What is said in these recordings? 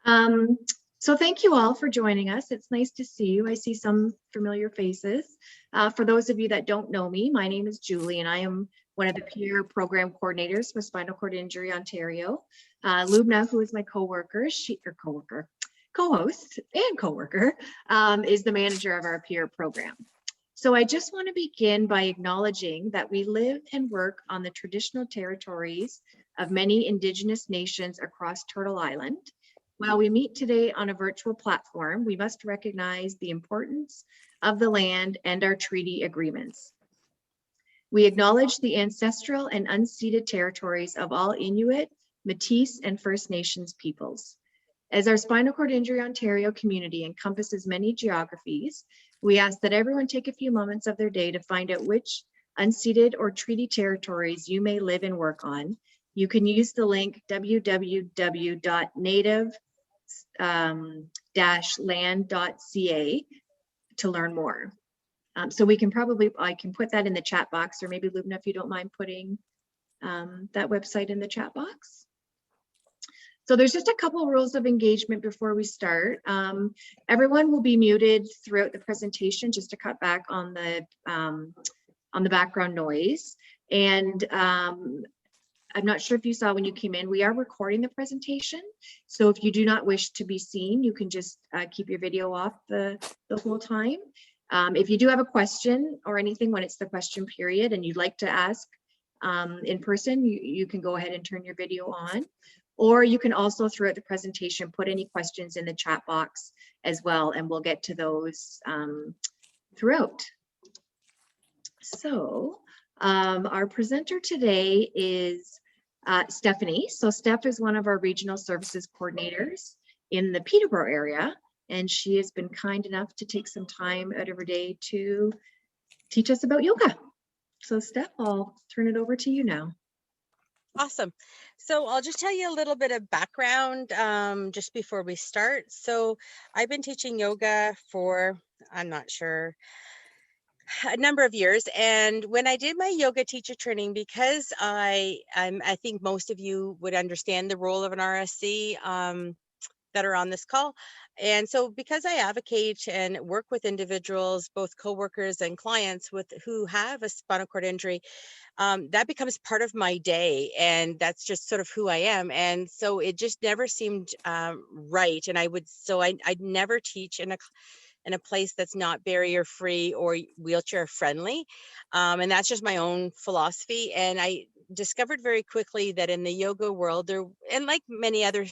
Um, so thank you all for joining us. It's nice to see you. I see some familiar faces. For those of you that don't know me, my name is Julie, and I am one of the peer program coordinators for Spinal Cord Injury Ontario. Lubna, who is my co-host and co-worker, is the manager of our peer program. So I just want to begin by acknowledging that we live and work on the traditional territories of many Indigenous nations across Turtle Island. While we meet today on a virtual platform, we must recognize the importance of the land and our treaty agreements. We acknowledge the ancestral and unceded territories of all Inuit, Métis, and First Nations peoples. As our Spinal Cord Injury Ontario community encompasses many geographies, we ask that everyone take a few moments of their day to find out which unceded or treaty territories you may live and work on. You can use the link www.native-land.ca to learn more. So we can I can put that in the chat box, or maybe Lubna, if you don't mind putting that website in the chat box. So there's just a couple of rules of engagement before we start. Everyone will be muted throughout the presentation just to cut back on the background noise. And I'm not sure if you saw when you came in, we are recording the presentation. So if you do not wish to be seen, you can just keep your video off the whole time. If you do have a question or anything when it's the question period and you'd like to ask in person, you can go ahead and turn your video on. Or you can also, throughout the presentation, put any questions in the chat box as well, and we'll get to those throughout. So our presenter today is Stephanie. So Steph is one of our regional services coordinators in the Peterborough area, and she has been kind enough to take some time out of her day to teach us about yoga. So Steph, I'll turn it over to you now. Awesome. So I'll just tell you a little bit of background just before we start. So I've been teaching yoga for, I'm not sure, a number of years. And when I did my yoga teacher training, because I think most of you would understand the role of an RSC that are on this call. And so because I advocate and work with individuals, both coworkers and clients who have a spinal cord injury, that becomes part of my day, and that's just sort of who I am. And so it just never seemed right. And I'd never teach in a place that's not barrier free or wheelchair friendly. And that's just my own philosophy. And I discovered very quickly that in the yoga world, and like many other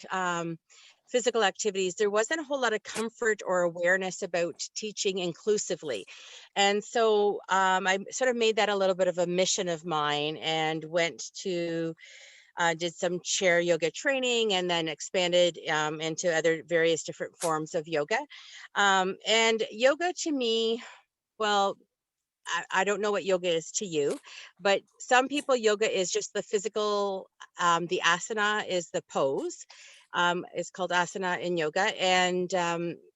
physical activities, there wasn't a whole lot of comfort or awareness about teaching inclusively. And so I sort of made that a little bit of a mission of mine, and went to did some chair yoga training, and then expanded into other various different forms of yoga. And yoga to me, well, I don't know what yoga is to you, but some people, yoga is just the physical, the asana is the pose. It's called asana in yoga, and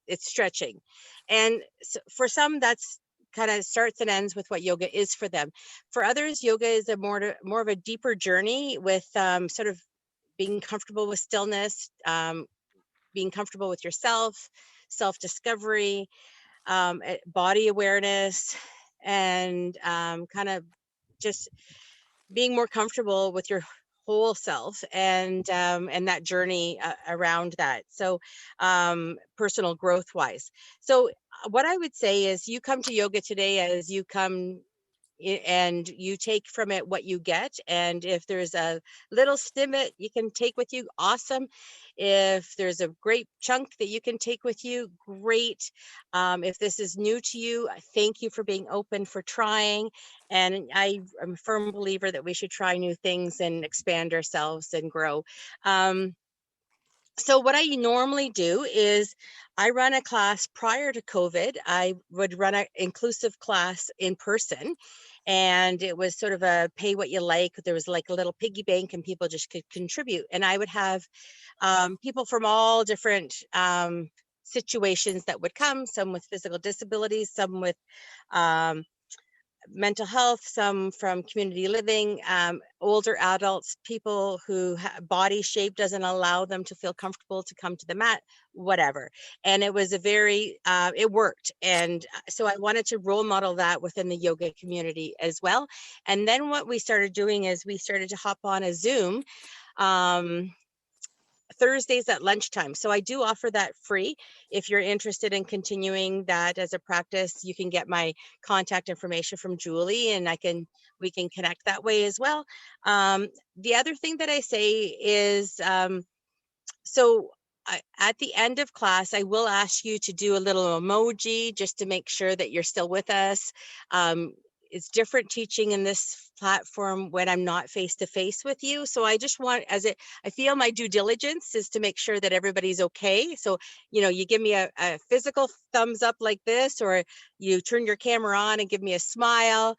it's stretching. And so for some, that's kind of starts and ends with what yoga is for them. For others, yoga is a more of a deeper journey with sort of being comfortable with stillness, being comfortable with yourself, self-discovery, body awareness, and kind of just being more comfortable with your whole self, and that journey around that. So personal growth wise. So what I would say is, you come to yoga today as you come, and you take from it what you get. And if there's a little snippet you can take with you, awesome. If there's a great chunk that you can take with you, great. If this is new to you, thank you for being open, for trying. And I am a firm believer that we should try new things and expand ourselves and grow. So what I normally do is I run a class. Prior to COVID, I would run an inclusive class in person, and it was sort of a pay what you like. There was like a little piggy bank, and people just could contribute. And I would have people from all different situations that would come, some with physical disabilities, some with mental health, some from community living, older adults, people who body shape doesn't allow them to feel comfortable to come to the mat, whatever. And it was a very, it worked. And so I wanted to role model that within the yoga community as well. And then what we started doing is we started to hop on a Zoom Thursdays at lunchtime. So I do offer that free. If you're interested in continuing that as a practice, you can get my contact information from Julie, and we can connect that way as well. The other thing that I say is, at the end of class, I will ask you to do a little emoji just to make sure that you're still with us. It's different teaching in this platform when I'm not face to face with you. So I just want, I feel my due diligence is to make sure that everybody's okay. So, you give me a physical thumbs up like this, or you turn your camera on and give me a smile,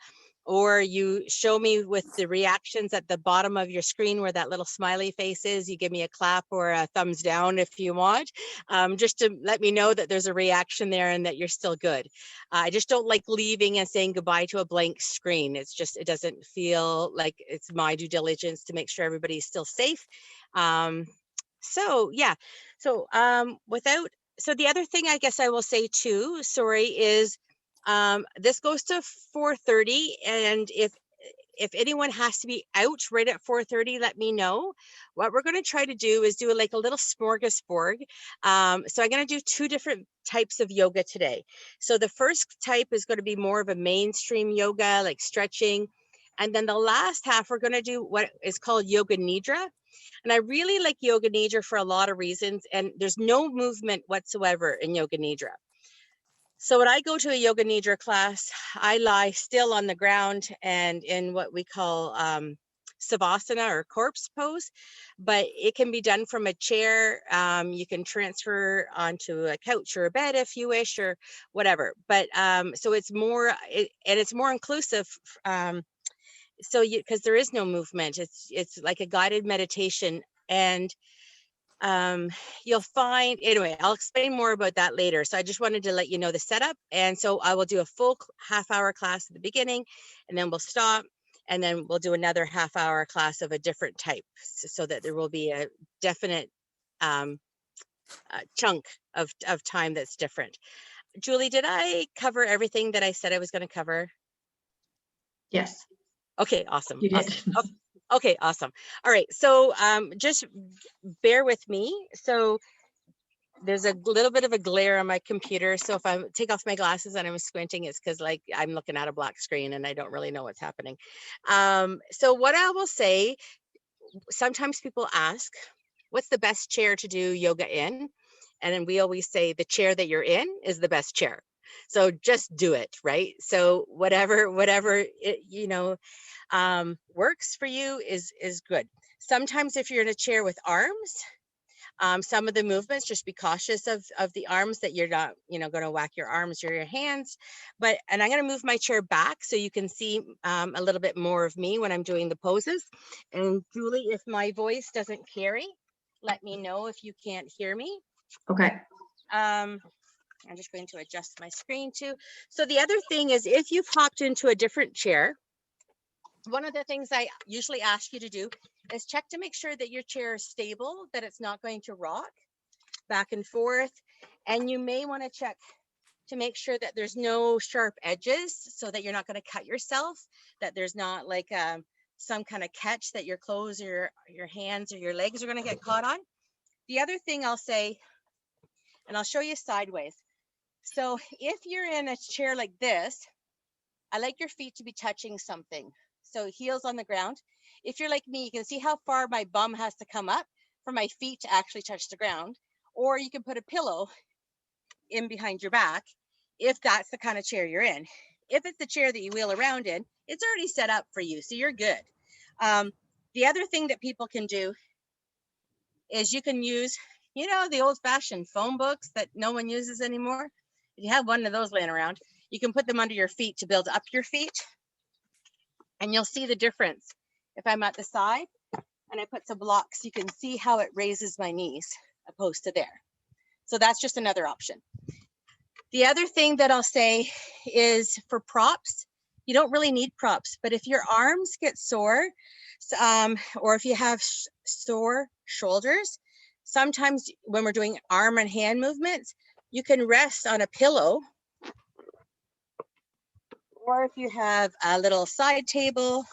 or you show me with the reactions at the bottom of your screen where that little smiley face is. You give me a clap or a thumbs down if you want, just to let me know that there's a reaction there and that you're still good. I just don't like leaving and saying goodbye to a blank screen. It doesn't feel like it's my due diligence to make sure everybody's still safe. So yeah, so the other thing I guess I will say too, sorry, is this goes to 4:30, and if anyone has to be out right at 4:30, let me know. What we're going to try to do is do like a little smorgasbord. So I'm going to do 2 different types of yoga today. So the first type is going to be more of a mainstream yoga, like stretching. And then the last half, we're going to do what is called Yoga Nidra. And I really like Yoga Nidra for a lot of reasons. And there's no movement whatsoever in Yoga Nidra. So when I go to a Yoga Nidra class, I lie still on the ground and in what we call Savasana or corpse pose, but it can be done from a chair. You can transfer onto a couch or a bed if you wish, or whatever. But so it's more, it's more inclusive. Because there is no movement, it's like a guided meditation. And you'll find, anyway, I'll explain more about that later. So I just wanted to let you know the setup. And so I will do a full half-hour class at the beginning, and then we'll stop, and then we'll do another half-hour class of a different type, so that there will be a definite chunk of time that's different. Julie, did I cover everything that I said I was going to cover? Yes. Okay, awesome. You did. Awesome. Okay, awesome. All right, so just bear with me. So there's a little bit of a glare on my computer. So if I take off my glasses and I'm squinting, it's because like I'm looking at a black screen and I don't really know what's happening. So what I will say, sometimes people ask, what's the best chair to do yoga in? And then we always say the chair that you're in is the best chair. So just do it, right? So whatever it, works for you is good. Sometimes if you're in a chair with arms, some of the movements, just be cautious of the arms, that you're not, going to whack your arms or your hands. And I'm going to move my chair back so you can see a little bit more of me when I'm doing the poses. And Julie, if my voice doesn't carry, let me know if you can't hear me. Okay. I'm just going to adjust my screen too. So the other thing is, if you've hopped into a different chair, one of the things I usually ask you to do is check to make sure that your chair is stable, that it's not going to rock back and forth. And you may want to check to make sure that there's no sharp edges, so that you're not going to cut yourself, that there's not like some kind of catch that your clothes or your hands or your legs are going to get caught on. The other thing I'll say, and I'll show you sideways. So if you're in a chair like this, I like your feet to be touching something. So heels on the ground. If you're like me, you can see how far my bum has to come up for my feet to actually touch the ground. Or you can put a pillow in behind your back if that's the kind of chair you're in. If it's the chair that you wheel around in, it's already set up for you, so you're good. The other thing that people can do is you can use, the old-fashioned phone books that no one uses anymore. If you have one of those laying around, you can put them under your feet to build up your feet. And you'll see the difference. If I'm at the side and I put some blocks, you can see how it raises my knees opposed to there. So that's just another option. The other thing that I'll say is, for props, You don't really need props, but if your arms get sore, or if you have sore shoulders, sometimes when we're doing arm and hand movements, you can rest on a pillow, or if you have a little side table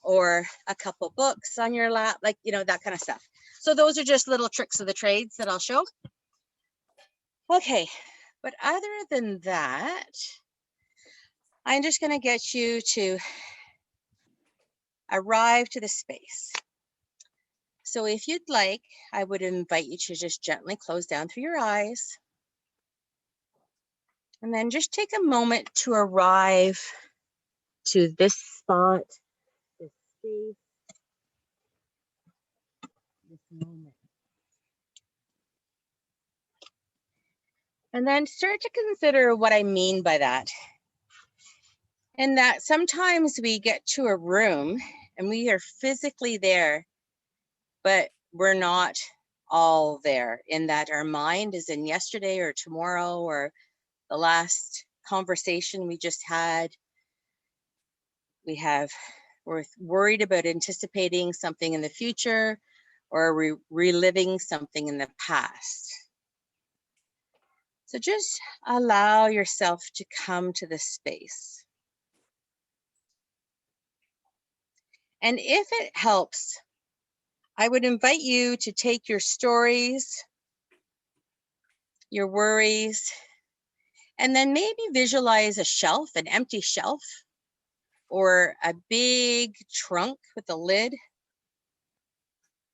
or a couple books on your lap, like, you know, that kind of stuff. So those are just little tricks of the trades that I'll show. Okay, but other than that, I'm just going to get you to arrive to the space. So if you'd like, I would invite you to just gently close down through your eyes. And then just take a moment to arrive to this spot, this space, this moment. And then start to consider what I mean by that. And that sometimes we get to a room and we are physically there, but we're not all there, in that our mind is in yesterday or tomorrow or the last conversation we just had. We're worried about anticipating something in the future or reliving something in the past. So just allow yourself to come to this space. And if it helps, I would invite you to take your stories, your worries, and then maybe visualize a shelf, an empty shelf, or a big trunk with a lid.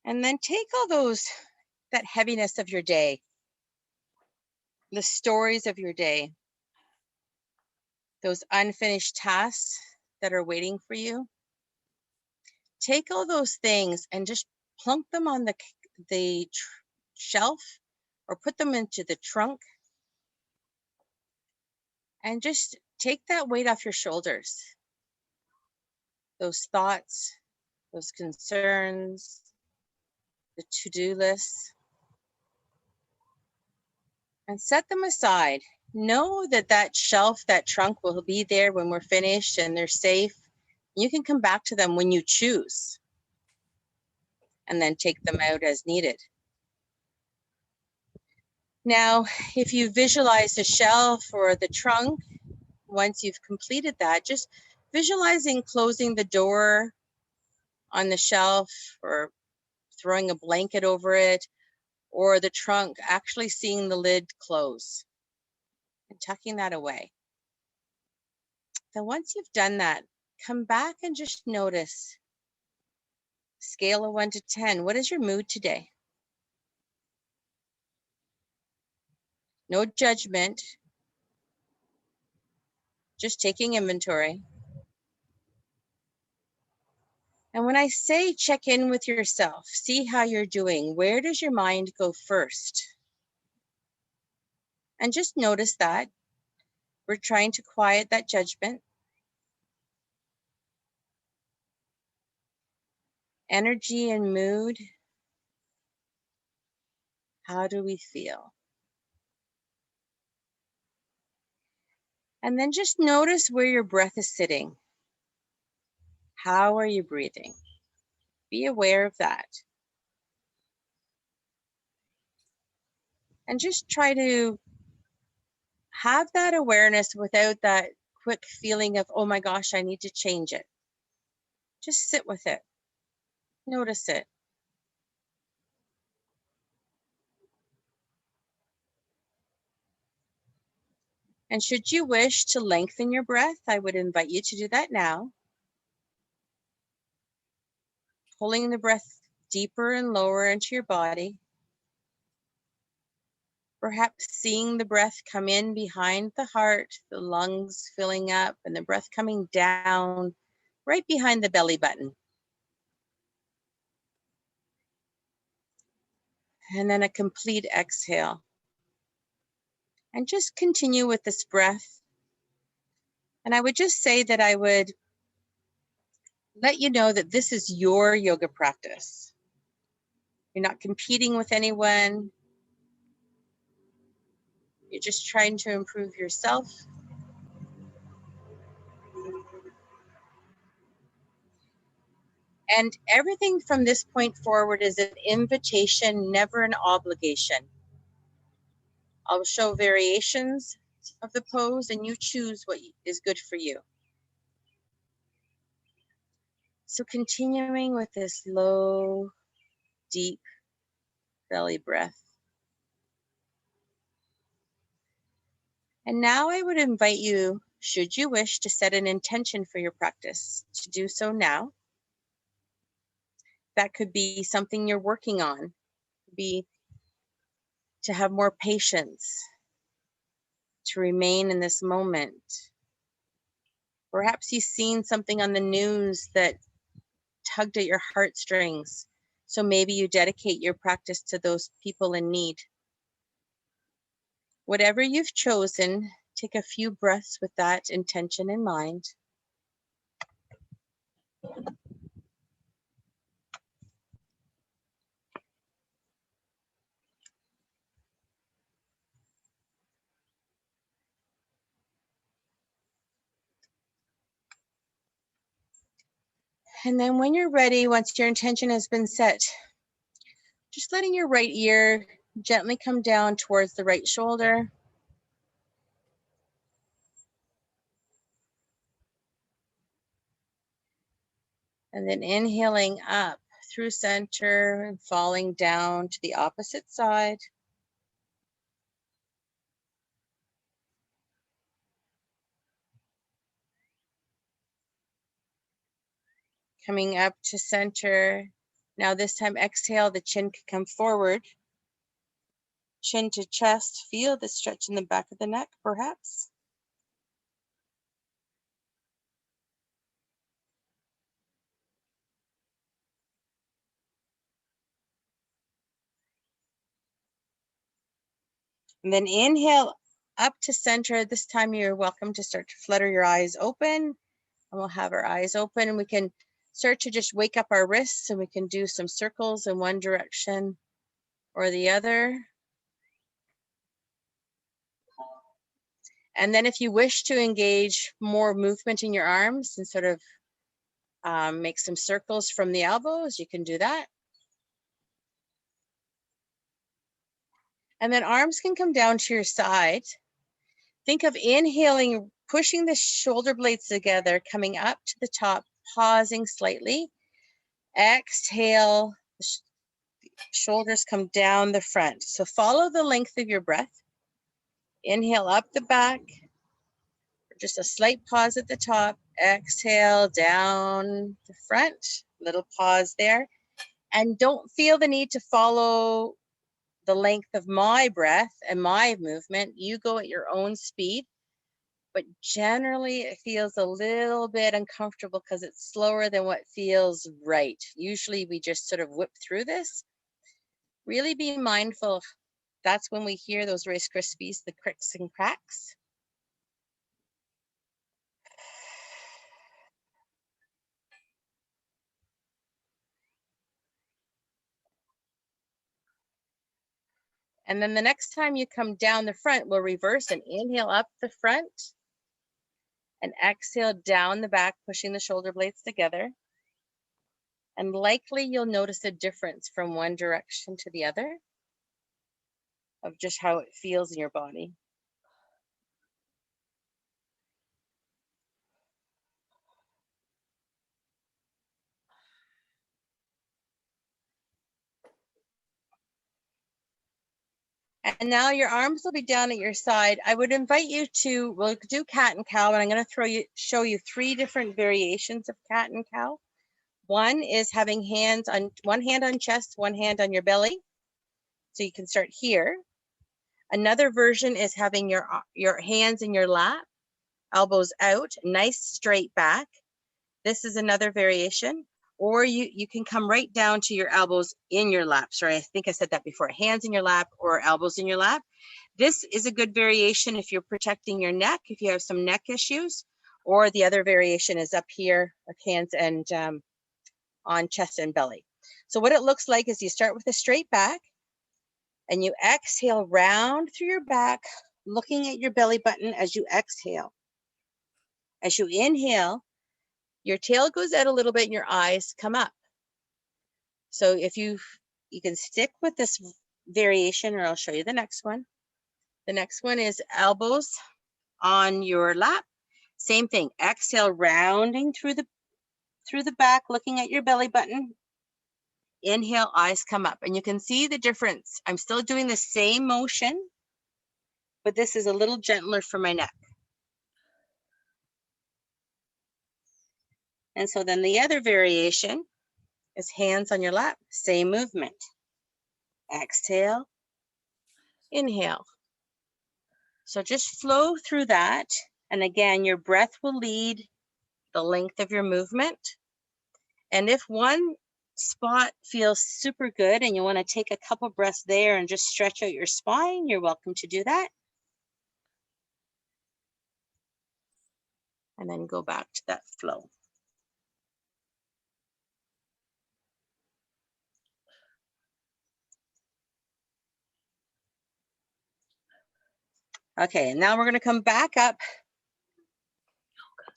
And then take all that heaviness of your day, the stories of your day, those unfinished tasks that are waiting for you. Take all those things and just plunk them on the shelf or put them into the trunk, and just take that weight off your shoulders. Those thoughts, those concerns, the to-do lists, and set them aside. Know that that shelf, that trunk will be there when we're finished and they're safe. You can come back to them when you choose, and then take them out as needed. Now, if you visualize the shelf or the trunk, once you've completed that, just visualizing closing the door on the shelf or throwing a blanket over it, or the trunk, actually seeing the lid close and tucking that away. Then once you've done that, come back and just notice, scale of 1 to 10, what is your mood today? No judgment, just taking inventory. And when I say check in with yourself, see how you're doing, where does your mind go first? And just notice that. We're trying to quiet that judgment. Energy and mood. How do we feel? And then just notice where your breath is sitting. How are you breathing? Be aware of that. And just try to have that awareness without that quick feeling of, oh my gosh, I need to change it. Just sit with it. Notice it. And should you wish to lengthen your breath, I would invite you to do that now. Pulling the breath deeper and lower into your body. Perhaps seeing the breath come in behind the heart, the lungs filling up, and the breath coming down right behind the belly button. And then a complete exhale. And just continue with this breath. And I would just say that I would let you know that this is your yoga practice. You're not competing with anyone. You're just trying to improve yourself And everything from this point forward is an invitation, never an obligation. I'll show variations of the pose and you choose what is good for you. So continuing with this low, deep belly breath. And now I would invite you, should you wish, to set an intention for your practice, to do so now. That could be something you're working on, be to have more patience, to remain in this moment. Perhaps you've seen something on the news that tugged at your heartstrings, so maybe you dedicate your practice to those people in need. Whatever you've chosen, take a few breaths with that intention in mind. And then when you're ready, once your intention has been set, just letting your right ear gently come down towards the right shoulder. And then inhaling up through center and falling down to the opposite side. Coming up to center. Now this time exhale, the chin can come forward. Chin to chest, feel the stretch in the back of the neck, perhaps. And then inhale up to center. This time you're welcome to start to flutter your eyes open. And we'll have our eyes open and we can start to just wake up our wrists and we can do some circles in one direction or the other. And then if you wish to engage more movement in your arms and sort of make some circles from the elbows, you can do that. And then arms can come down to your side. Think of inhaling, pushing the shoulder blades together, coming up to the top, pausing slightly. Exhale, shoulders come down the front. So follow the length of your breath. Inhale up the back, just a slight pause at the top. Exhale down the front, little pause there. And don't feel the need to follow the length of my breath and my movement. You go at your own speed, but generally it feels a little bit uncomfortable because it's slower than what feels right. Usually we just sort of whip through this. Really be mindful. That's when we hear those Rice Krispies, the cricks and cracks. And then the next time you come down the front, we'll reverse and inhale up the front and exhale down the back, pushing the shoulder blades together. And likely you'll notice a difference from one direction to the other of just how it feels in your body. And now your arms will be down at your side. I would invite you to, we'll do cat and cow, and I'm going to show you 3 different variations of cat and cow. One is having hands on, one hand on chest, one hand on your belly. So you can start here. Another version is having your hands in your lap, elbows out, nice straight back. This is another variation. Or you can come right down to your elbows in your lap. Sorry, I think I said that before. Hands in your lap or elbows in your lap. This is a good variation if you're protecting your neck, if you have some neck issues. Or the other variation is up here, like hands and on chest and belly. So what it looks like is you start with a straight back and you exhale round through your back, looking at your belly button as you exhale. As you inhale, your tail goes out a little bit and your eyes come up. So if you can stick with this variation, or I'll show you the next one. The next one is elbows on your lap. Same thing. Exhale, rounding through the back, looking at your belly button. Inhale, eyes come up, and you can see the difference. I'm still doing the same motion, but this is a little gentler for my neck. And so then the other variation is hands on your lap, same movement. Exhale, inhale. So just flow through that. And again, your breath will lead the length of your movement. And if one spot feels super good and you want to take a couple breaths there and just stretch out your spine, you're welcome to do that. And then go back to that flow. Okay, and now we're going to come back up.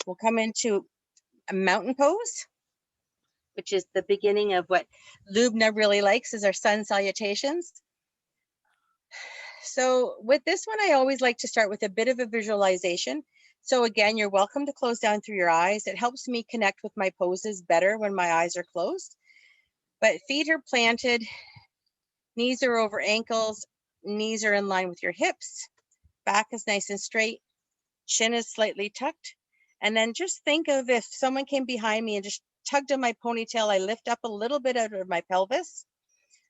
We'll come into a mountain pose, which is the beginning of what Lubna really likes, is our sun salutations. So with this one, I always like to start with a bit of a visualization. So again, you're welcome to close down through your eyes. It helps me connect with my poses better when my eyes are closed. But feet are planted, knees are over ankles, knees are in line with your hips, back is nice and straight, chin is slightly tucked. And then just think of if someone came behind me and just tugged on my ponytail, I lift up a little bit out of my pelvis.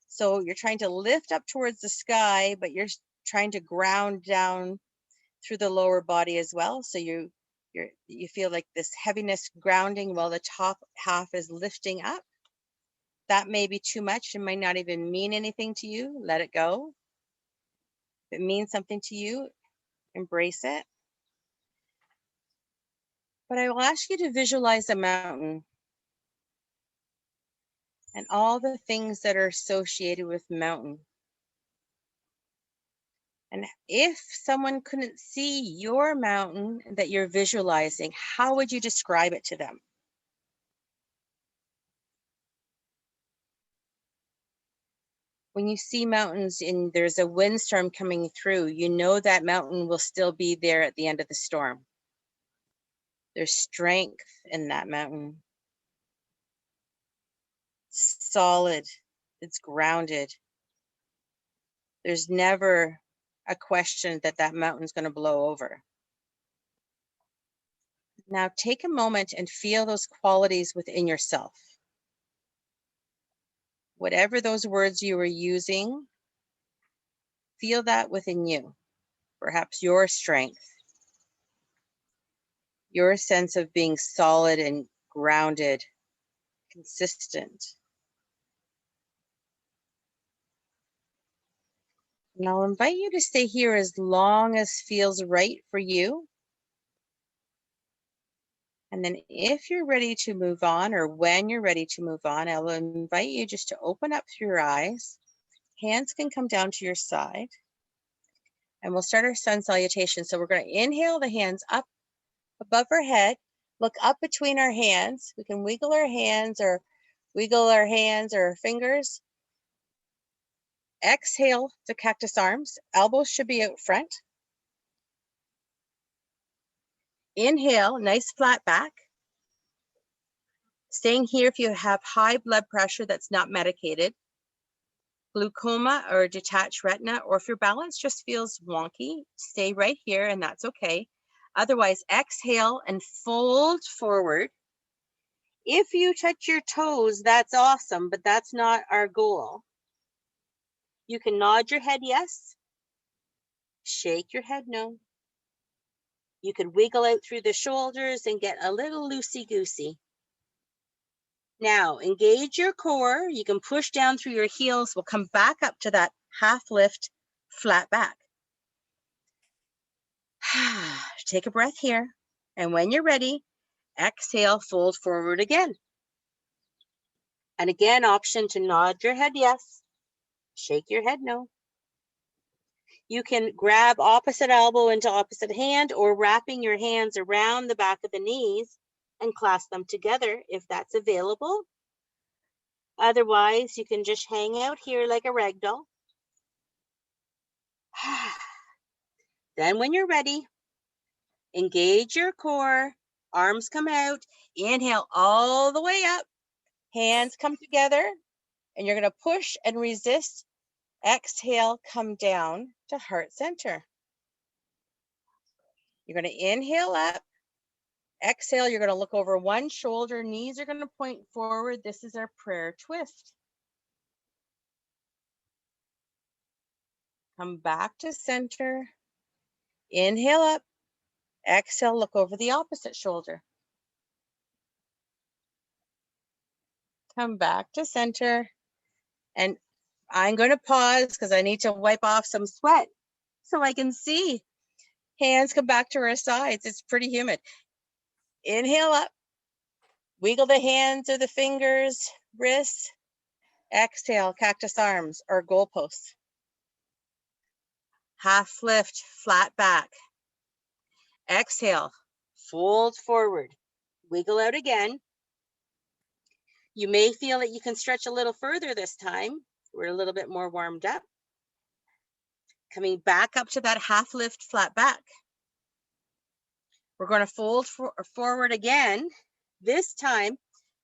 So you're trying to lift up towards the sky, but you're trying to ground down through the lower body as well. So you feel like this heaviness grounding while the top half is lifting up. That may be too much and might not even mean anything to you. Let it go. If it means something to you, embrace it. But I will ask you to visualize a mountain and all the things that are associated with mountain. And if someone couldn't see your mountain that you're visualizing, how would you describe it to them? When you see mountains and there's a windstorm coming through, you know that mountain will still be there at the end of the storm. There's strength in that mountain. It's solid, it's grounded. There's never a question that that mountain's going to blow over. Now take a moment and feel those qualities within yourself. Whatever those words you were using, feel that within you. Perhaps your strength, your sense of being solid and grounded, consistent. And I'll invite you to stay here as long as feels right for you. And then if you're ready to move on, or when you're ready to move on, I'll invite you just to open up through your eyes. Hands can come down to your side. And we'll start our sun salutation. So we're going to inhale the hands up above our head, look up between our hands. We can wiggle our hands or our fingers. Exhale to cactus arms. Elbows should be out front. Inhale, nice flat back. Staying here if you have high blood pressure that's not medicated, glaucoma or detached retina, or if your balance just feels wonky, stay right here and that's okay. Otherwise, exhale and fold forward. If you touch your toes, that's awesome, but that's not our goal. You can nod your head yes, shake your head no. You can wiggle out through the shoulders and get a little loosey-goosey. Now, engage your core. You can push down through your heels. We'll come back up to that half lift, flat back. Take a breath here. And when you're ready, exhale, fold forward again. And again, option to nod your head yes, shake your head no. You can grab opposite elbow into opposite hand, or wrapping your hands around the back of the knees and clasp them together if that's available. Otherwise, you can just hang out here like a rag doll. Then when you're ready, engage your core, arms come out, inhale all the way up, hands come together, and you're going to push and resist. Exhale, come down to heart center. You're going to inhale up. Exhale, you're going to look over one shoulder, knees are going to point forward. This is our prayer twist. Come back to center. Inhale up. Exhale, look over the opposite shoulder. Come back to center. And I'm going to pause because I need to wipe off some sweat so I can see. Hands come back to our sides. It's pretty humid. Inhale up. Wiggle the hands or the fingers, wrists. Exhale, cactus arms or goalposts. Half lift, flat back. Exhale, fold forward. Wiggle out again. You may feel that you can stretch a little further this time. We're a little bit more warmed up. Coming back up to that half lift, flat back. We're going to fold forward again. This time,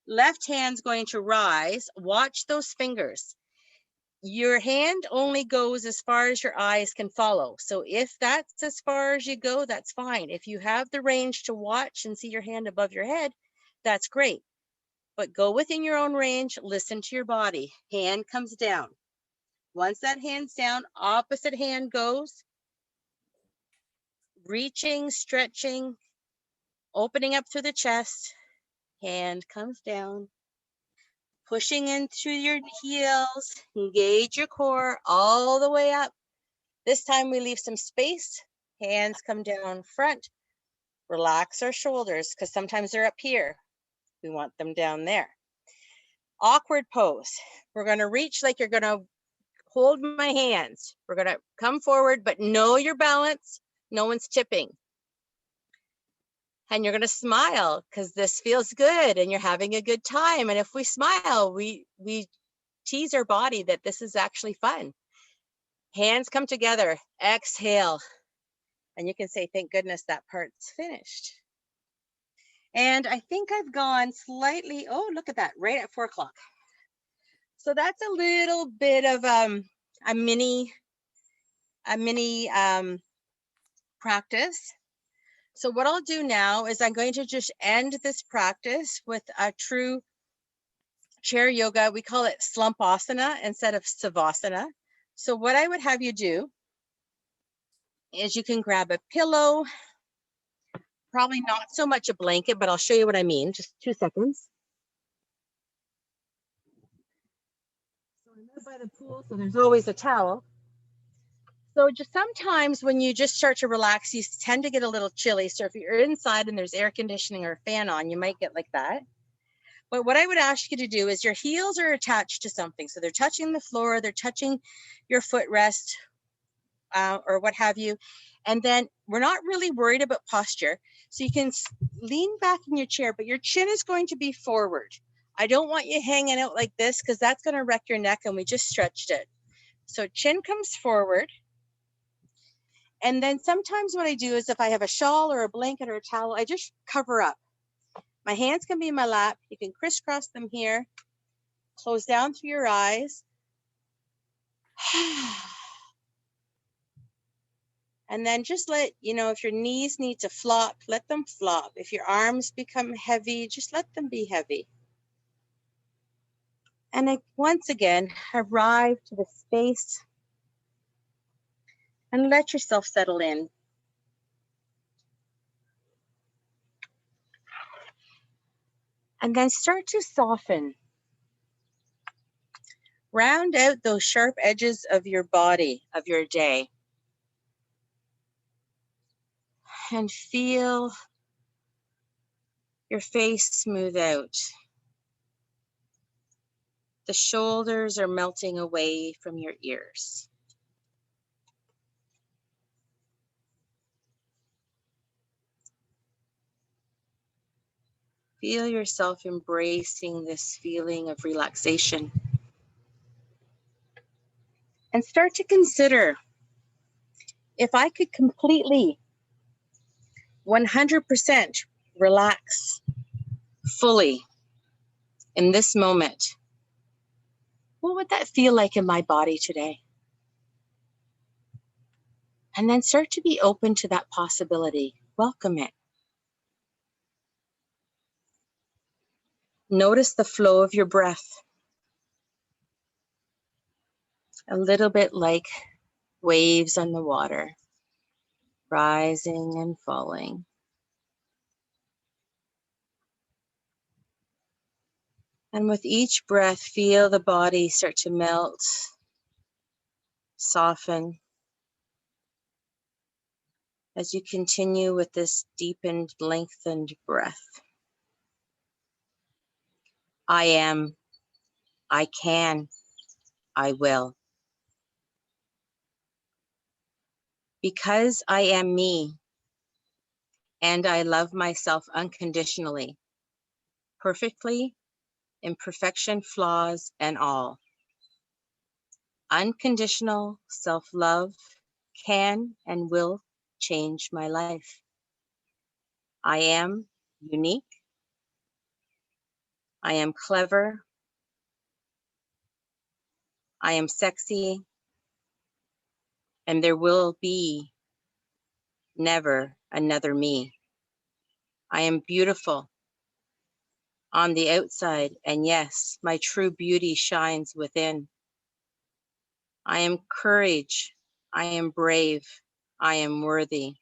left hand's going to rise. Watch those fingers. Your hand only goes as far as your eyes can follow. So if that's as far as you go, that's fine. If you have the range to watch and see your hand above your head, that's great. But go within your own range, listen to your body. Hand comes down. Once that hand's down, opposite hand goes. Reaching, stretching, opening up through the chest. Hand comes down. Pushing in through your heels. Engage your core all the way up. This time we leave some space. Hands come down front. Relax our shoulders because sometimes they're up here. We want them down there. Awkward pose. We're going to reach like you're going to hold my hands. We're going to come forward, but know your balance. No one's tipping. And you're going to smile because this feels good and you're having a good time. And if we smile, we tease our body that this is actually fun. Hands come together. Exhale. And you can say, thank goodness that part's finished. And I think I've gone slightly, oh, look at that, right at 4 o'clock. So that's a little bit of a mini practice. So what I'll do now is I'm going to just end this practice with a true chair yoga. We call it slumpasana instead of savasana. So what I would have you do is you can grab a pillow, probably not so much a blanket, but I'll show you what I mean. Just 2 seconds. So I'm out by the pool, so there's always a towel. So just sometimes when you just start to relax, you tend to get a little chilly. So if you're inside and there's air conditioning or a fan on, you might get like that. But what I would ask you to do is your heels are attached to something. So they're touching the floor, they're touching your footrest or what have you. And then we're not really worried about posture. So you can lean back in your chair, but your chin is going to be forward. I don't want you hanging out like this because that's going to wreck your neck and we just stretched it. So chin comes forward. And then sometimes what I do is if I have a shawl or a blanket or a towel, I just cover up. My hands can be in my lap. You can crisscross them here. Close down through your eyes. And then just let, if your knees need to flop, let them flop. If your arms become heavy, just let them be heavy. And once again, arrive to the space and let yourself settle in. And then start to soften. Round out those sharp edges of your body, of your day. And feel your face smooth out. The shoulders are melting away from your ears. Feel yourself embracing this feeling of relaxation. And start to consider, if I could completely 100% relax fully in this moment, what would that feel like in my body today? And then start to be open to that possibility. Welcome it. Notice the flow of your breath. A little bit like waves on the water, rising and falling. And with each breath, feel the body start to melt, soften, as you continue with this deepened, lengthened breath. I am, I can, I will. Because I am me, and I love myself unconditionally, perfectly, imperfection, flaws, and all. Unconditional self-love can and will change my life. I am unique. I am clever. I am sexy. And there will be never another me. I am beautiful on the outside, and yes, my true beauty shines within. I am courage. I am brave. I am worthy.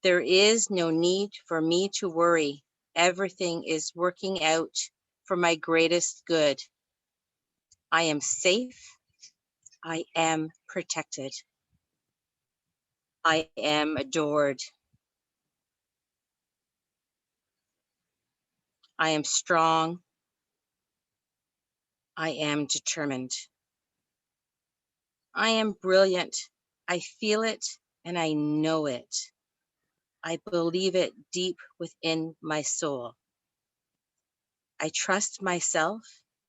There is no need for me to worry. Everything is working out for my greatest good. I am safe. I am protected. I am adored. I am strong. I am determined. I am brilliant. I feel it and I know it. I believe it deep within my soul. I trust myself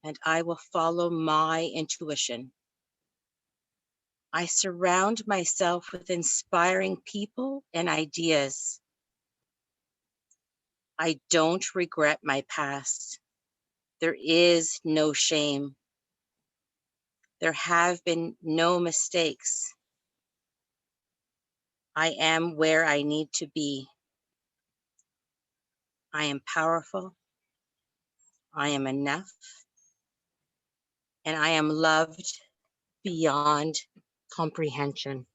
and I will follow my intuition. I surround myself with inspiring people and ideas. I don't regret my past. There is no shame. There have been no mistakes. I am where I need to be. I am powerful. I am enough. And I am loved beyond comprehension.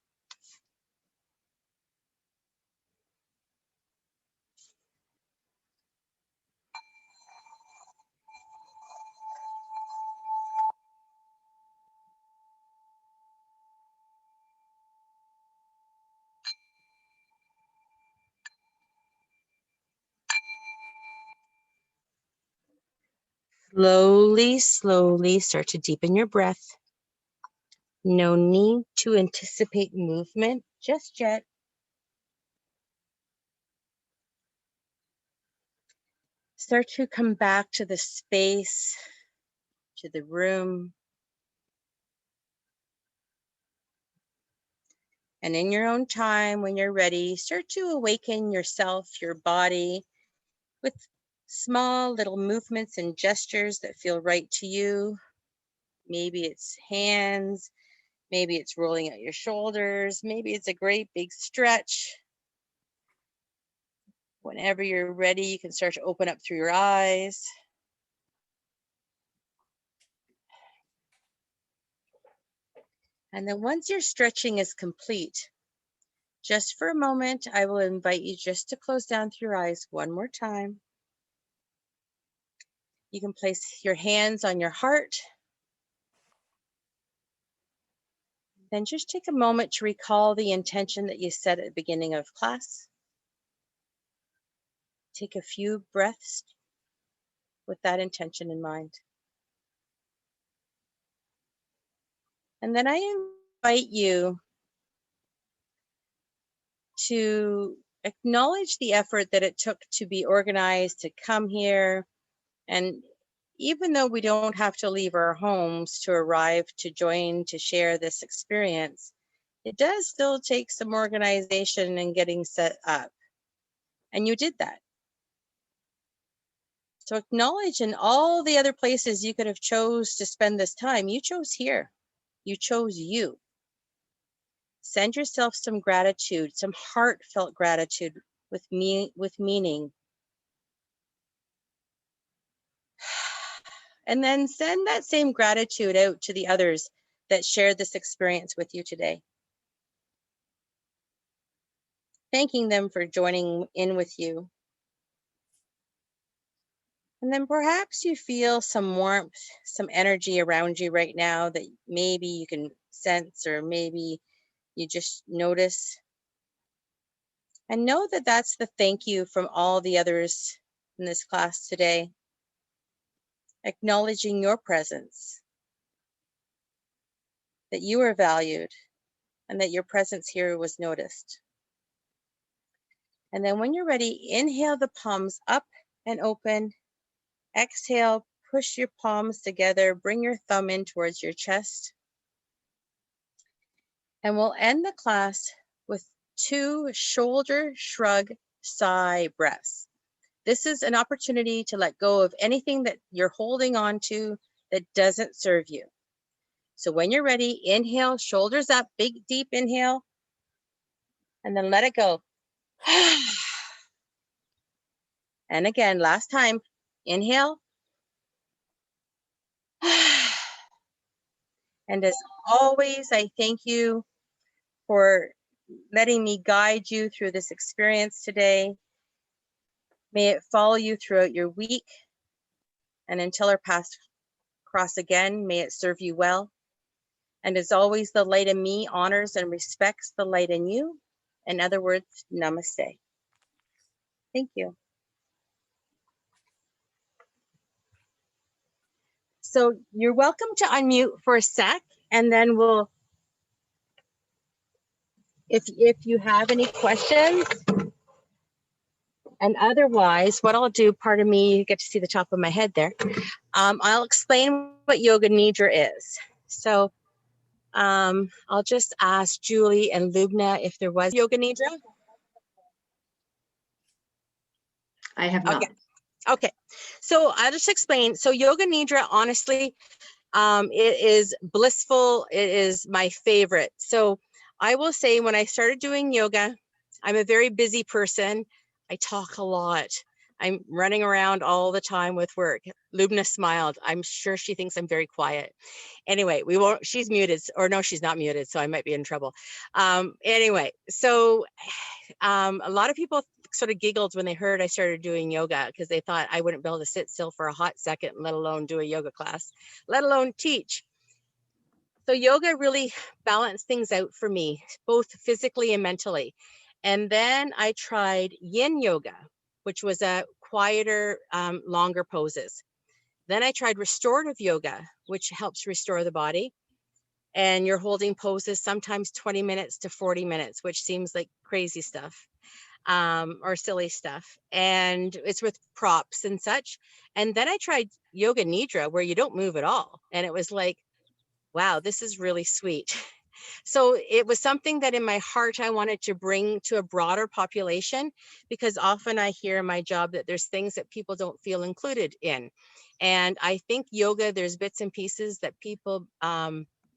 Slowly, slowly start to deepen your breath. No need to anticipate movement just yet. Start to come back to the space, to the room. And in your own time, when you're ready, start to awaken yourself, your body, with small little movements and gestures that feel right to you. Maybe it's hands, maybe it's rolling out your shoulders, maybe it's a great big stretch. Whenever you're ready, you can start to open up through your eyes. And then once your stretching is complete, just for a moment, I will invite you just to close down through your eyes one more time. You can place your hands on your heart. Then just take a moment to recall the intention that you set at the beginning of class. Take a few breaths with that intention in mind. And then I invite you to acknowledge the effort that it took to be organized, to come here. And even though we don't have to leave our homes to arrive, to join, to share this experience, it does still take some organization and getting set up. And you did that. So acknowledge in all the other places you could have chose to spend this time, you chose here. You chose you. Send yourself some gratitude, some heartfelt gratitude with meaning. And then send that same gratitude out to the others that shared this experience with you today. Thanking them for joining in with you. And then perhaps you feel some warmth, some energy around you right now that maybe you can sense, or maybe you just notice. And know that that's the thank you from all the others in this class today. Acknowledging your presence, that you are valued, and that your presence here was noticed. And then when you're ready, inhale the palms up and open. Exhale, push your palms together, bring your thumb in towards your chest. And we'll end the class with 2 shoulder shrug sigh breaths. This is an opportunity to let go of anything that you're holding on to that doesn't serve you. So when you're ready, inhale, shoulders up, big deep inhale, and then let it go. And again, last time, inhale. And as always, I thank you for letting me guide you through this experience today. May it follow you throughout your week. And until our paths cross again, may it serve you well. And as always, the light in me honors and respects the light in you. In other words, namaste. Thank you. So you're welcome to unmute for a sec, and then we'll, if you have any questions. And otherwise, what I'll do, pardon me, you get to see the top of my head there. I'll explain what Yoga Nidra is. So I'll just ask Julie and Lubna if there was Yoga Nidra. I have not. Okay. So I'll just explain. So Yoga Nidra, honestly, it is blissful. It is my favorite. So I will say, when I started doing yoga, I'm a very busy person. I talk a lot. I'm running around all the time with work. Lubna smiled. I'm sure she thinks I'm very quiet. Anyway, we won't, she's muted, or no, she's not muted, so I might be in trouble. Anyway, so a lot of people sort of giggled when they heard I started doing yoga, because they thought I wouldn't be able to sit still for a hot second, let alone do a yoga class, let alone teach. So yoga really balanced things out for me, both physically and mentally. And then I tried yin yoga, which was a quieter, longer poses. Then I tried restorative yoga, which helps restore the body. And you're holding poses sometimes 20 minutes to 40 minutes, which seems like crazy stuff, or silly stuff. And it's with props and such. And then I tried Yoga Nidra, where you don't move at all. And it was like, wow, this is really sweet. So it was something that in my heart I wanted to bring to a broader population, because often I hear in my job that there's things that people don't feel included in. And I think yoga, there's bits and pieces that people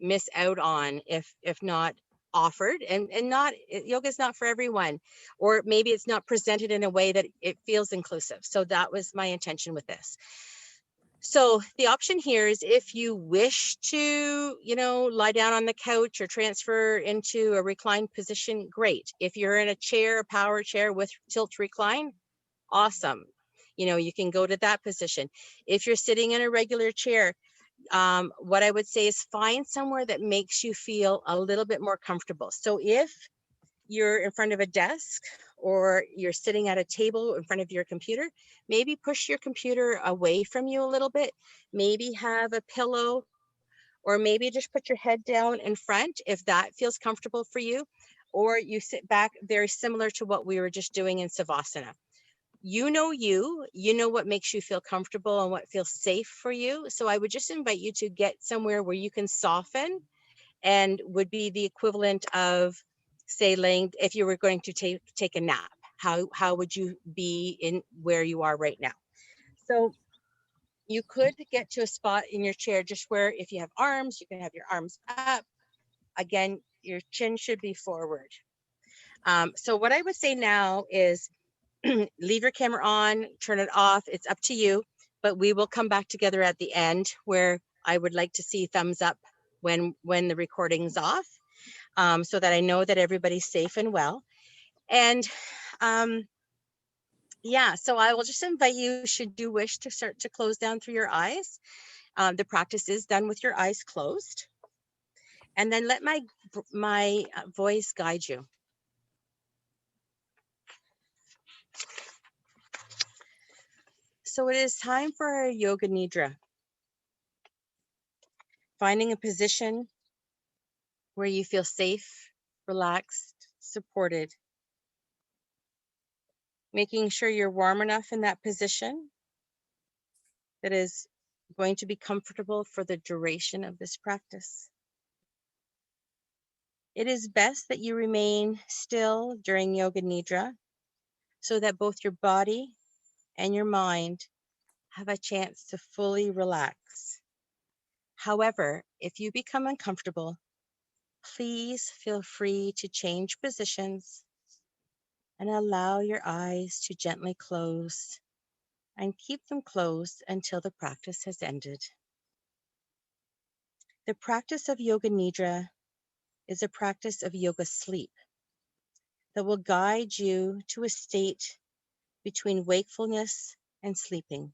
miss out on if not offered, and not, yoga is not for everyone, or maybe it's not presented in a way that it feels inclusive. So that was my intention with this. So the option here is, if you wish to, lie down on the couch or transfer into a reclined position, great. If you're in a chair, a power chair with tilt recline, awesome. You can go to that position. If you're sitting in a regular chair, what I would say is find somewhere that makes you feel a little bit more comfortable. So if you're in front of a desk, or you're sitting at a table in front of your computer, maybe push your computer away from you a little bit, maybe have a pillow, or maybe just put your head down in front if that feels comfortable for you. or you sit back, very similar to what we were just doing in Savasana. You know what makes you feel comfortable and what feels safe for you. So I would just invite you to get somewhere where you can soften, and would be the equivalent of, say, laying, if you were going to take a nap, how would you be in where you are right now? So you could get to a spot in your chair just where, if you have arms, you can have your arms up. Again, your chin should be forward. So what I would say now is leave your camera on, turn it off. It's up to you, but we will come back together at the end where I would like to see thumbs up when the recording's off, so that I know that everybody's safe and well. And yeah, so I will just invite you, should you wish to start to close down through your eyes. The practice is done with your eyes closed. And then let my voice guide you. So it is time for our Yoga Nidra. Finding a position where you feel safe, relaxed, supported. Making sure you're warm enough in that position that is going to be comfortable for the duration of this practice. It is best that you remain still during Yoga Nidra so that both your body and your mind have a chance to fully relax. However, if you become uncomfortable, please feel free to change positions and allow your eyes to gently close, and keep them closed until the practice has ended. The practice of Yoga Nidra is a practice of yoga sleep that will guide you to a state between wakefulness and sleeping.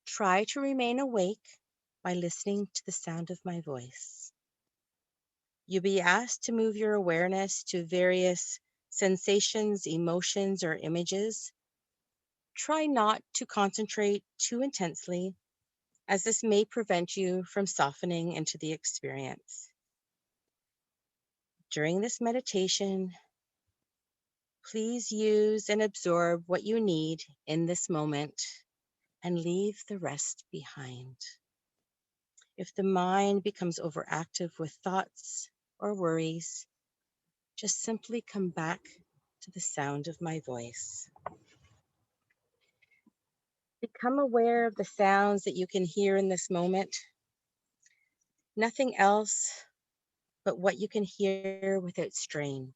Try to remain awake by listening to the sound of my voice. You'll be asked to move your awareness to various sensations, emotions, or images. Try not to concentrate too intensely, as this may prevent you from softening into the experience. During this meditation, please use and absorb what you need in this moment and leave the rest behind. If the mind becomes overactive with thoughts or worries, just simply come back to the sound of my voice. Become aware of the sounds that you can hear in this moment. Nothing else but what you can hear without strain.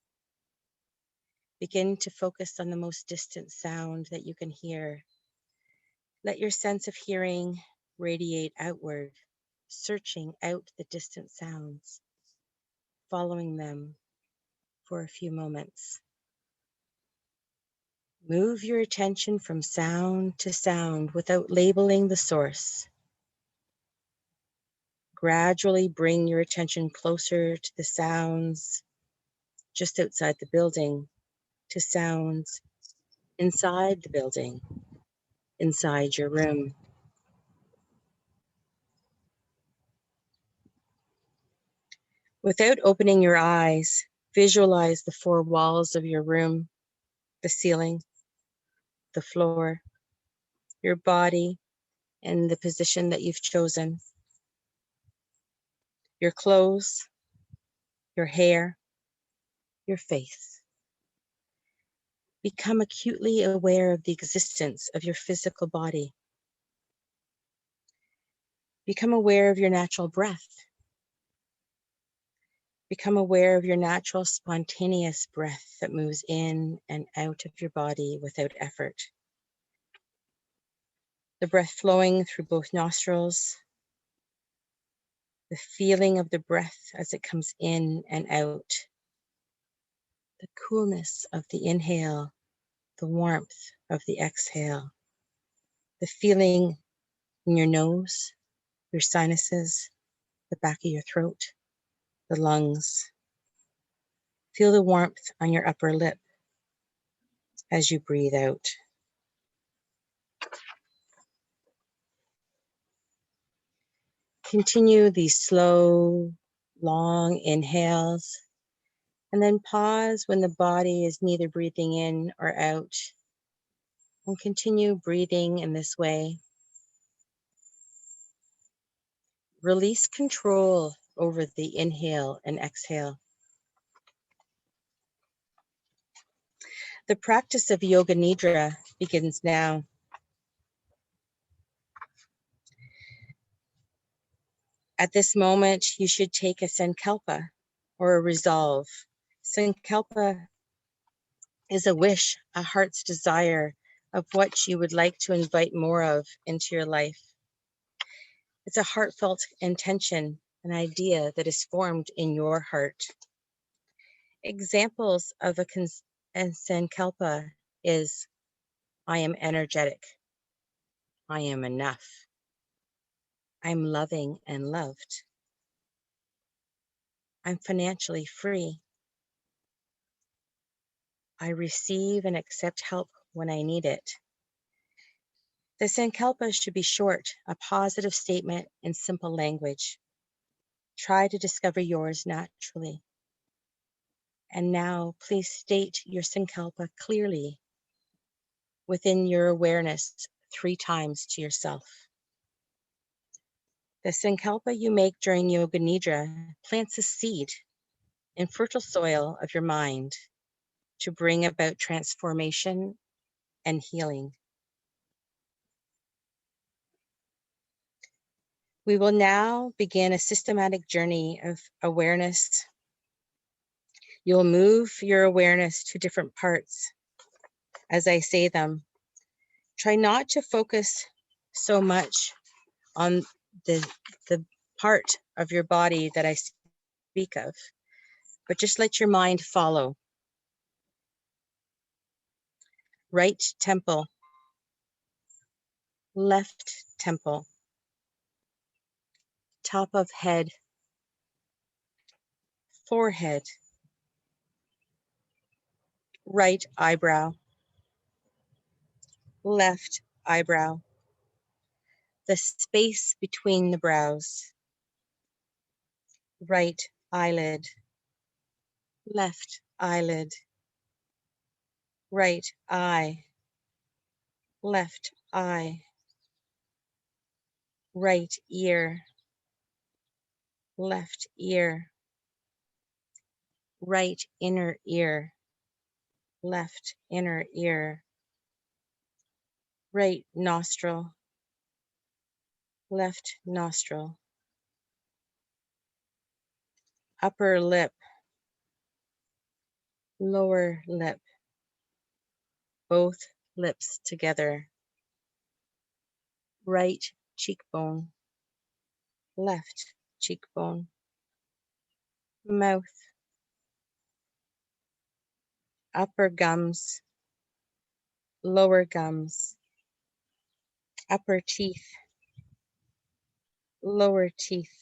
Begin to focus on the most distant sound that you can hear. Let your sense of hearing radiate outward, searching out the distant sounds, following them for a few moments. Move your attention from sound to sound without labeling the source. Gradually bring your attention closer to the sounds just outside the building, to sounds inside the building, inside your room. Without opening your eyes, visualize the four walls of your room, the ceiling, the floor, your body, and the position that you've chosen, your clothes, your hair, your face. Become acutely aware of the existence of your physical body. Become aware of your natural breath. Become aware of your natural spontaneous breath that moves in and out of your body without effort. The breath flowing through both nostrils, the feeling of the breath as it comes in and out, the coolness of the inhale, the warmth of the exhale, the feeling in your nose, your sinuses, the back of your throat, the lungs. Feel the warmth on your upper lip as you breathe out. Continue these slow, long inhales And then pause when the body is neither breathing in or out, and continue breathing in this way. Release control over the inhale and exhale. The practice of Yoga Nidra begins now. At this moment, you should take a sankalpa or a resolve. Sankalpa is a wish, a heart's desire of what you would like to invite more of into your life. It's a heartfelt intention, an idea that is formed in your heart. Examples of a sankalpa is, I am energetic. I am enough. I'm loving and loved. I'm financially free. I receive and accept help when I need it. The sankalpa should be short, a positive statement in simple language. Try to discover yours naturally. And now, please state your sankalpa clearly within your awareness 3 times to yourself. The sankalpa you make during Yoga Nidra plants a seed in fertile soil of your mind to bring about transformation and healing. We will now begin a systematic journey of awareness. You'll move your awareness to different parts as I say them. Try not to focus so much on the part of your body that I speak of, but just let your mind follow. Right temple, left temple, top of head, forehead, right eyebrow, left eyebrow, the space between the brows, right eyelid, left eyelid, right eye, left eye, right ear, left ear, right inner ear, left inner ear, right nostril, left nostril, upper lip, lower lip, both lips together, right cheekbone, left cheekbone, mouth, upper gums, lower gums, upper teeth, lower teeth,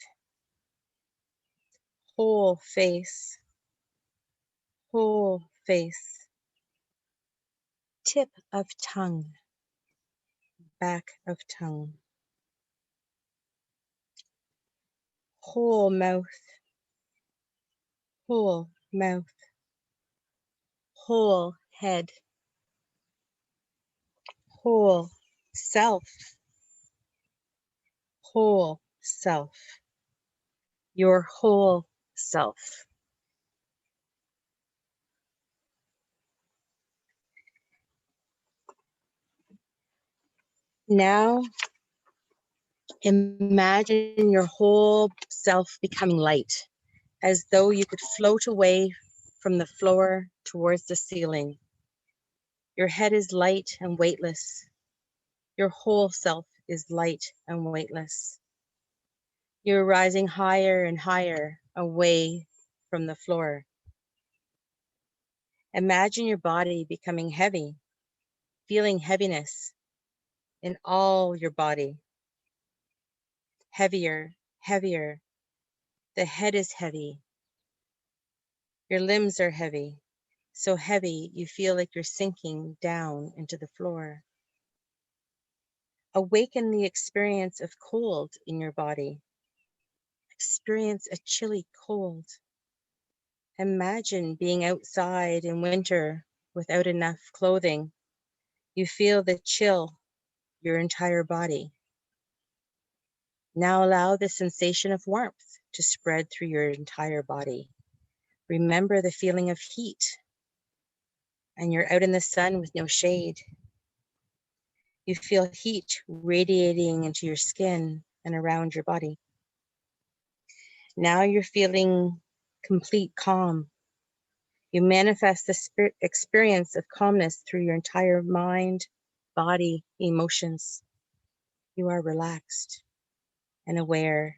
whole face, tip of tongue, back of tongue, whole mouth, whole head, whole self, your whole self. Now, imagine your whole self becoming light, as though you could float away from the floor towards the ceiling. Your head is light and weightless. Your whole self is light and weightless. You're rising higher and higher away from the floor. Imagine your body becoming heavy, feeling heaviness in all your body. Heavier, heavier. The head is heavy. Your limbs are heavy, so heavy you feel like you're sinking down into the floor. Awaken the experience of cold in your body. Experience a chilly cold. Imagine being outside in winter without enough clothing. You feel the chill your entire body. Now allow the sensation of warmth to spread through your entire body. Remember the feeling of heat, and you're out in the sun with no shade. You feel heat radiating into your skin and around your body. Now you're feeling complete calm. You manifest the experience of calmness through your entire mind, body, emotions. You are relaxed and aware.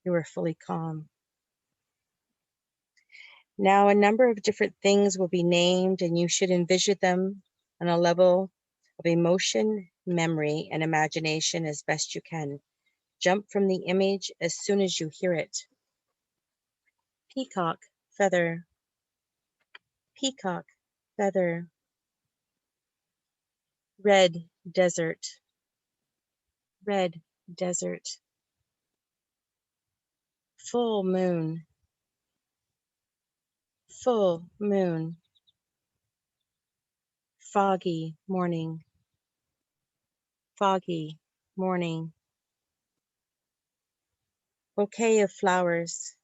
You are fully calm. Now a number of different things will be named, and you should envision them on a level of emotion, memory, and imagination as best you can. Jump from the image as soon as you hear it. Peacock, feather. Peacock, feather. Red desert. Red desert. Full moon. Full moon. Foggy morning. Foggy morning. Bouquet of flowers.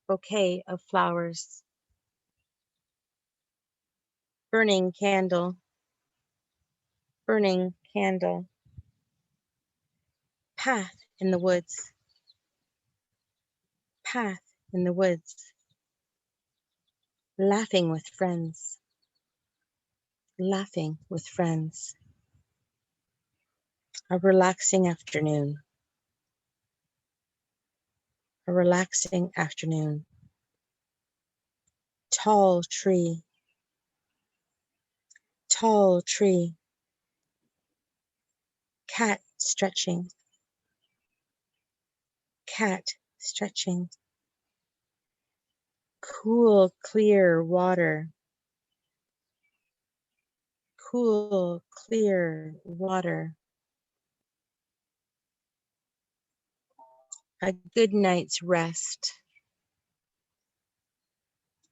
Bouquet of flowers. Burning candle. Burning candle. Path in the woods. Path in the woods. Laughing with friends. Laughing with friends. A relaxing afternoon. A relaxing afternoon. Tall tree. Tall tree. Cat stretching. Cat stretching. Cool, clear water. Cool, clear water. A good night's rest.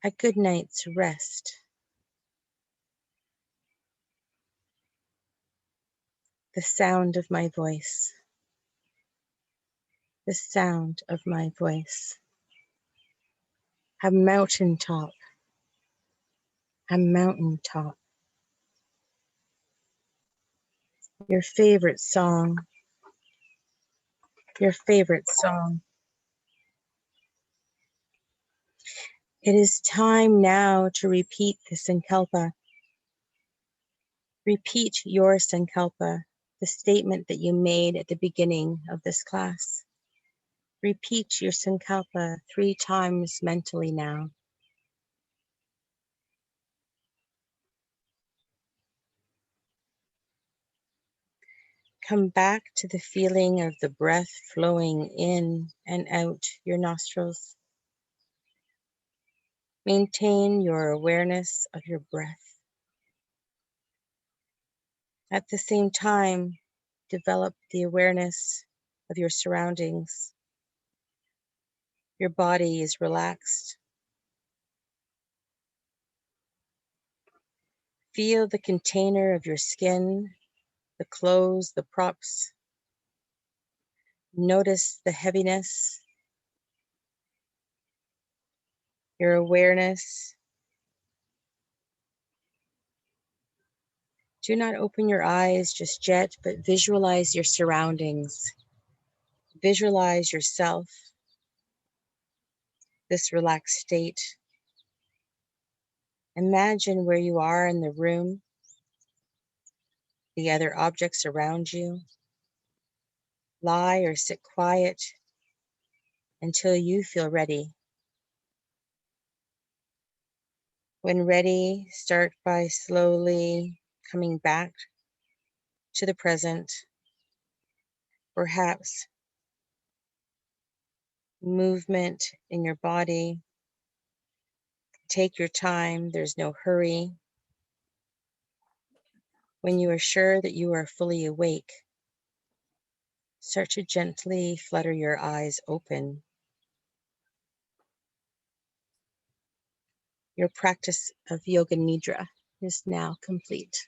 A good night's rest. The sound of my voice. The sound of my voice. A mountaintop. A mountaintop. Your favorite song. Your favorite song. It is time now to repeat the Sankalpa. Repeat your Sankalpa, the statement that you made at the beginning of this class. Repeat your Sankalpa 3 times mentally now. Come back to the feeling of the breath flowing in and out your nostrils. Maintain your awareness of your breath. At the same time, develop the awareness of your surroundings. Your body is relaxed. Feel the container of your skin, the clothes, the props. Notice the heaviness, your awareness. Do not open your eyes just yet, but visualize your surroundings. Visualize yourself, this relaxed state. Imagine where you are in the room, the other objects around you. Lie or sit quiet until you feel ready. When ready, start by slowly coming back to the present. Perhaps movement in your body. Take your time, there's no hurry. When you are sure that you are fully awake, start to gently flutter your eyes open. Your practice of Yoga Nidra is now complete.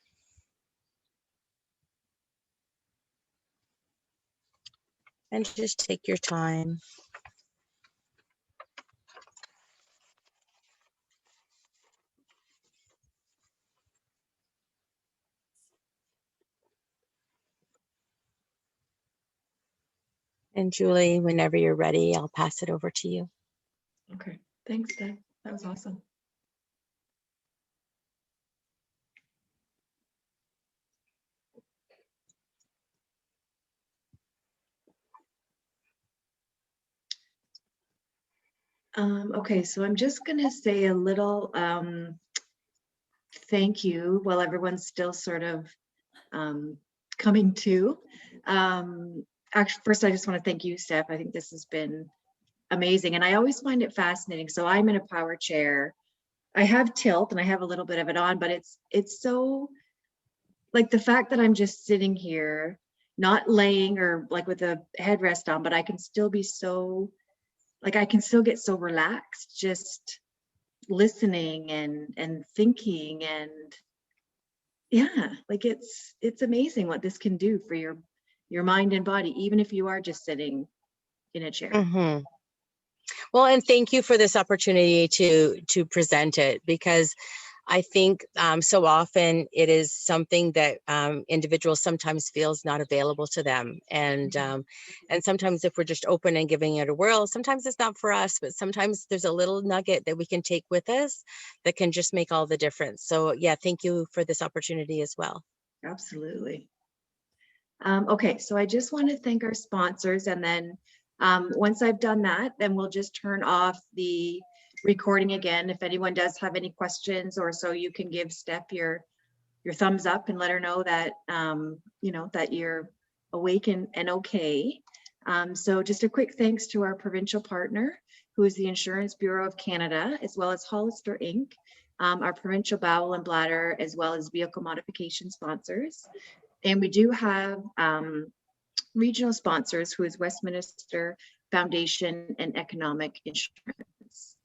And just take your time. And Julie, whenever you're ready, I'll pass it over to you. Okay, thanks, Deb. That was awesome. Okay, so I'm just gonna say a little thank you while everyone's still sort of coming to. Actually, first, I just want to thank you, Steph. I think this has been amazing, and I always find it fascinating. So I'm in a power chair. I have tilt and I have a little bit of it on, but it's so, like, the fact that I'm just sitting here, not laying or like with a headrest on, but I can still be so, like, I can still get so relaxed just listening and thinking, and yeah, like it's amazing what this can do for your mind and body, even if you are just sitting in a chair. Mm-hmm. Well, and thank you for this opportunity to present it, because I think so often it is something that individuals sometimes feels not available to them. And sometimes if we're just open and giving it a whirl, sometimes it's not for us, but sometimes there's a little nugget that we can take with us that can just make all the difference. So yeah, thank you for this opportunity as well. Absolutely. Okay, so I just want to thank our sponsors, and then once I've done that, then we'll just turn off the recording again. If anyone does have any questions or so, you can give Steph your thumbs up and let her know that you know that you're awake and okay. So just a quick thanks to our provincial partner, who is the Insurance Bureau of Canada, as well as Hollister Inc., our provincial bowel and bladder, as well as vehicle modification sponsors. And we do have regional sponsors, who is Westminster Foundation and Economic Insurance.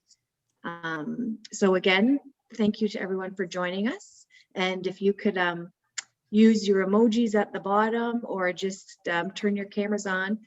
So again, thank you to everyone for joining us. And if you could use your emojis at the bottom, or just turn your cameras on